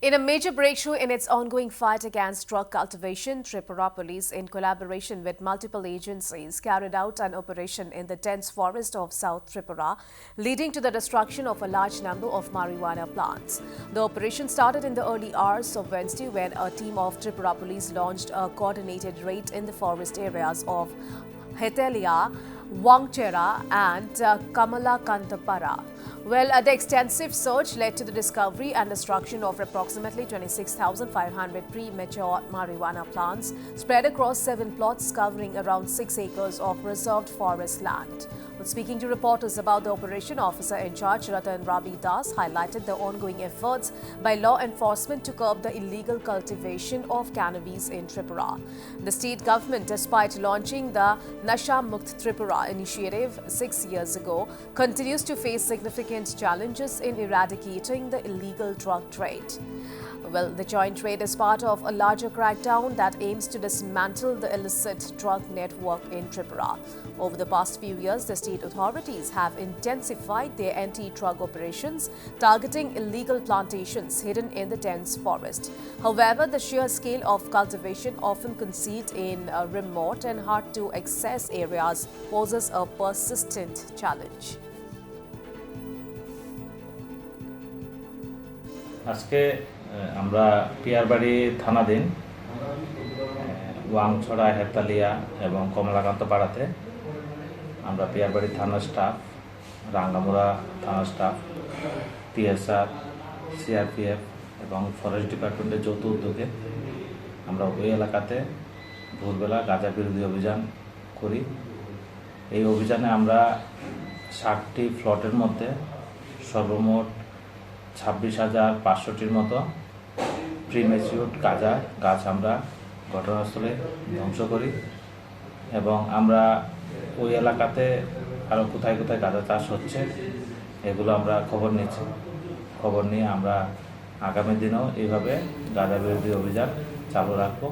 In a major breakthrough in its ongoing fight against drug cultivation, Tripura Police, in collaboration with multiple agencies, carried out an operation in the dense forest of South Tripura, leading to the destruction of a large number of marijuana plants. The operation started in the early hours of Wednesday when a team of Tripura Police launched a coordinated raid in the forest areas of Hetelia, Wangchera and Kamalakantapara. Well, the extensive search led to the discovery and destruction of approximately 26,500 premature marijuana plants spread across 7 plots covering around 6 acres of reserved forest land. Well, speaking to reporters about the operation, Officer in charge Ratan Rabi Das highlighted the ongoing efforts by law enforcement to curb the illegal cultivation of cannabis in Tripura. The state government, despite launching the Nasha Mukt Tripura initiative 6 years ago, continues to face significant challenges in eradicating the illegal drug trade. Well, the joint raid is part of a larger crackdown that aims to dismantle the illicit drug network in Tripura. Over the past few years, the state authorities have intensified their anti-drug operations, targeting illegal plantations hidden in the dense forest. However, the sheer scale of cultivation, often concealed in remote and hard-to-access areas, poses a persistent challenge. আজকে আমরা পিয়ারবাড়ি থানাধীন ওয়াংছড়া, হেতালিয়া এবং কমলাকান্ত পাড়াতে আমরা পিয়ারবাড়ি থানার staff, রাঙ্গামুড়া থানার staff, PSR, CRPF এবং forest ডিপার্টমেন্টের যৌথ উদ্যোগে আমরা ওই এলাকাতে ভোরবেলা গাঁজা বিরোধী অভিযান করি। এই অভিযানে আমরা 60টি প্লটের মধ্যে সর্বমোট 26,500টির মতো প্রিমেচিউর গাছ আমরা ঘটনাস্থলে ধ্বংস করি এবং আমরা ওই এলাকাতে আরও কোথায় কোথায় গাঁজা চাষ হচ্ছে এগুলো আমরা খবর নিচ্ছি। খবর নিয়ে আমরা আগামী দিনেও এইভাবে গাঁজা বিরোধী অভিযান চালু রাখবো।